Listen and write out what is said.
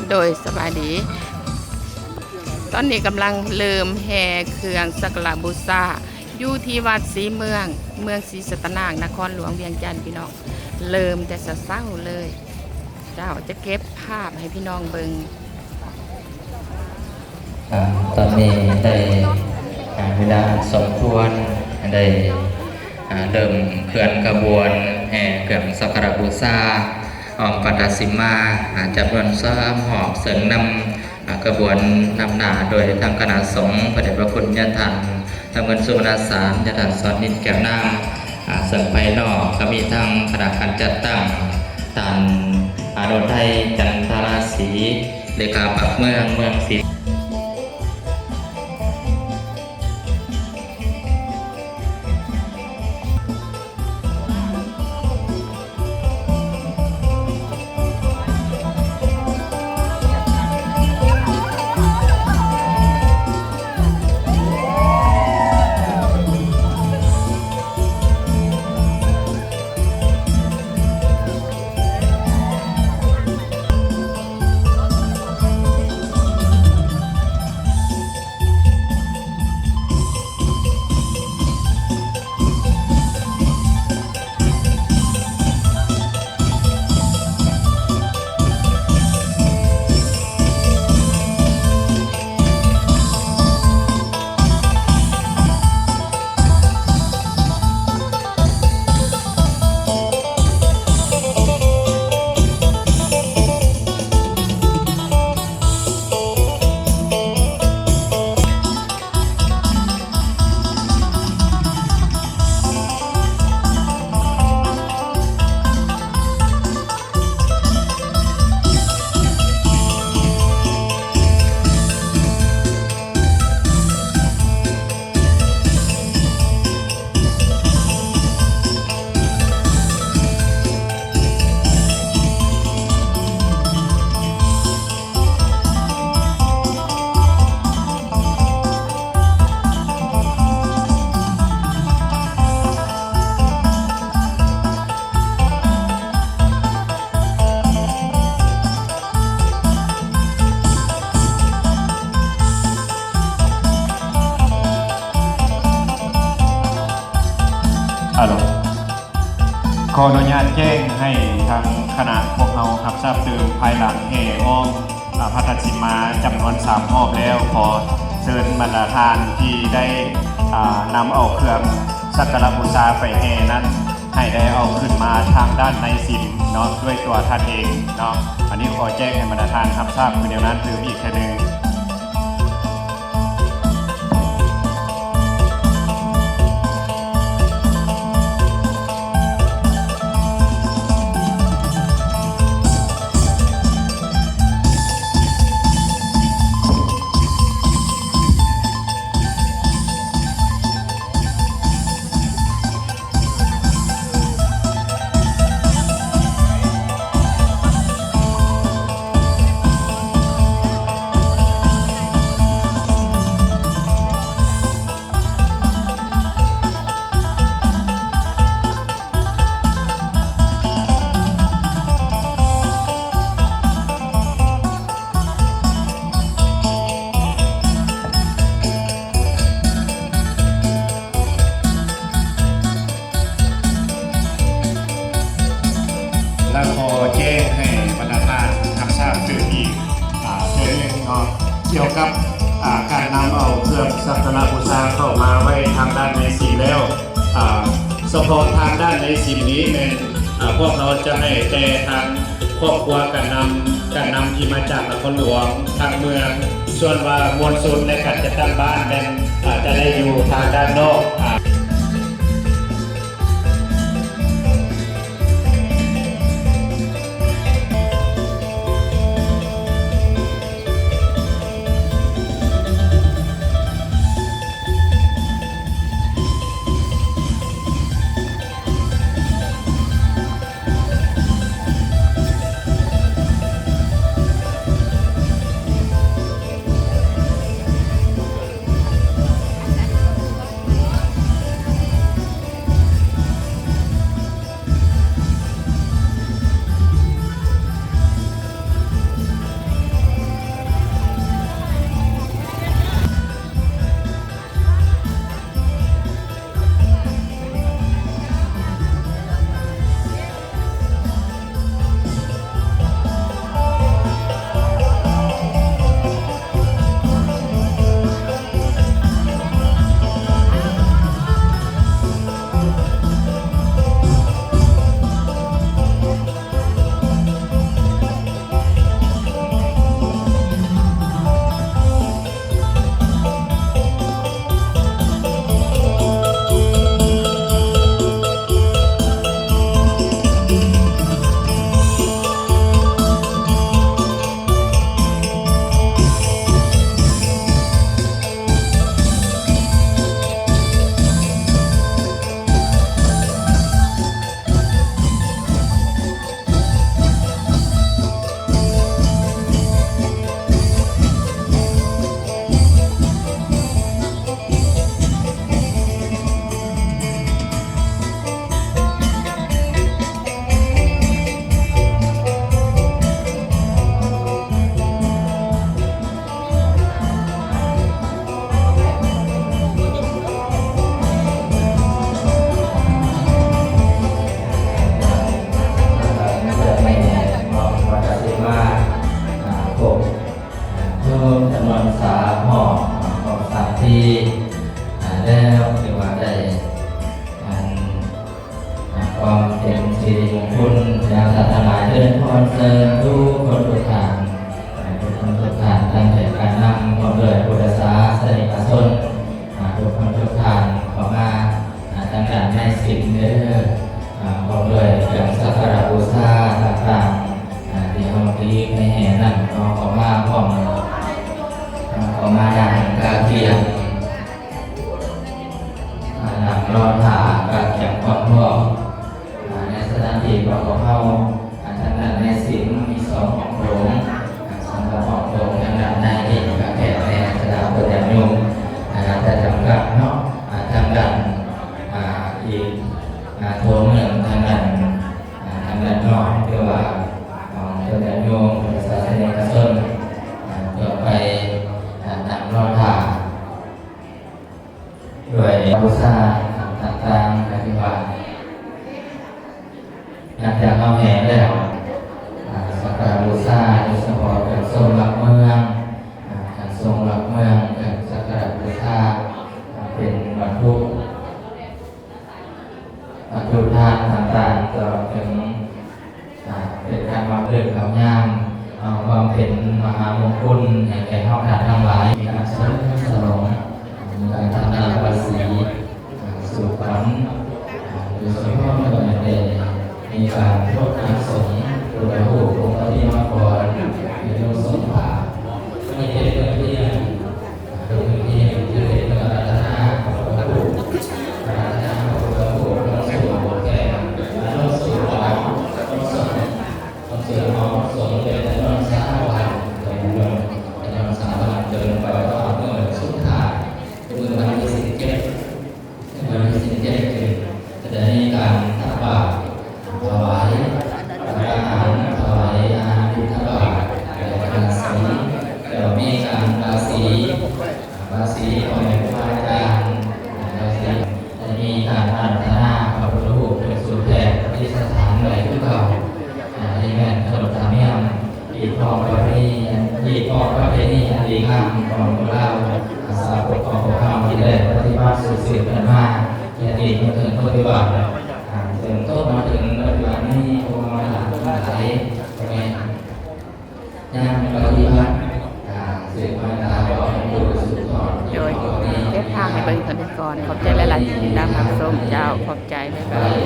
โดยสบายดีตอนนี้กำลังเริ่มแห่เครื่องสักการะบูชาอยู่ที่วัดศรีเมืองศรีสัตนานครหลวงเวียงจันทร์พี่น้องเริ่มแต่เศร้าเลย เจ้าจะเก็บภาพให้พี่น้องเบิงตอนนี้ได้เวลาสมควรได้เริ่มเคลื่อนขบวนแห่เครื่องสักการะบูชาออมปัตตสิมาจำนวน3 หอบเสริมนำกระบวนนำหนาโดยทางคณะสงฆ์พระเดชพระคุณญาติท่านทำเงินสุวรรณสารญาติท่านสอนนินแก้วน้ำเสริมภายนอกก็มีทางคณะการจัดตั้งท่านโดนไทยจันทราศรีเลขาปากเมืองศรีขออนุญาตแจ้งให้ทางคณะพวกเราครับทราบตื่นภายหลังแห่อ้อมพระธาตุสิมาจำนวน3 รอบแล้วขอเชิญบรรดาทานที่ได้นำเอาเครื่องสักการะบูชาไปแห่นั้นให้ได้เอาขึ้นมาทางด้านในสิมเนาะด้วยตัวท่านเองเนาะอันนี้ขอแจ้งให้บรรดาทานครับทราบคือเดียวนั้นถืออีกแค่นึงและขอแจ้งให้บรรดาท่านรับทราบถึงอีกเรื่องเนาะเกี่ยวกับการนำเอาเครื่องสักการะบูชาเข้ามาไว้ทางด้านในสีแล้วเฉพาะทางด้านในสีนี้เนี่ยพวกเราจะให้แต่ทางครอบครัวการนำที่มาจากนครหลวงทางเมืองส่วนว่ามวลชนในการจัดตั้งบ้านเป็นจะได้อยู่ทางด้านนอก โ เอาของมาพร้อมของมาอย่างกาเกียงหนังรอถากาเกียงความร่วมในสถานที่ประกอบเข้าทางด้านในสิงมี2ของโถงสำหรับของโถงทางด้านในนี่กาแก่ในสถานประจำยุงแต่จำกัดเนาะทางด้านอีกโถงหนึ่งทางด้านนอกเรียกว่าประจำยุงศาสนิกชนต่อไปหนังรอถาด้วยบูชาต่างๆปฏิบัติหลังจากเข้าแห่แล้วสักการะบูชาโดยเฉพาะการทรงหลักเมืองการทรงหลักเมืองการสักการะบูชาเป็นวัตถุทานต่างๆตลอดถึงเป็นการวางเรื่องกับย่างความเป็นมหามงคลแห่งแก่ห้องทานทั้งหลายมีการเฉลิมฉลองมีการทำนาภาษีสู่ขวัญโดยเฉพาะในวันเด็กมีการทดน้ำสงฆ์โดยผู้ปกครองที่มาก่อนมีโยมสงฆ์ป่าไม่ได้เพื่อที่โดยที่จะเป็นเรื่องรัตนาของพระผู้รัตนาของพระผู้ต้องสู่แก่ต้องสู่หวังต้องสู่น้อมสงฆ์เป็นต้องสร้างวันเป็นสร้างวันเดินไปก็เมื่อสุดท้ายคือวันที่17วันที่17คือจะได้การตักบาตรถวายอาหารถวายอาหารบิณฑบาตและการศีลแล้วมีการบาสีของแม่ครูอาจารย์บาสีจะมีการอาราธนาพระพุทธรูปเป็นสุดแทนที่สถานไหนทุกเก่าที่แม่นขนมธรรมเนียมอีกพอประเพณีอันดีงามของเราสาวกของพวกเราที่ได้ปฏิบัติสืบกันมาที่อดีตมาถึงปฏิบัติจนต้นมาถึงปัจจุบันนี้พวกเราหลายยังปฏิบัติสืบมาตามบอกดูสุดทอด โดยเทศทางในเบิ่งคนก่อนขอบใจหลายๆที่ติดตามรับชมเจ้าขอบใจบ๊ายบาย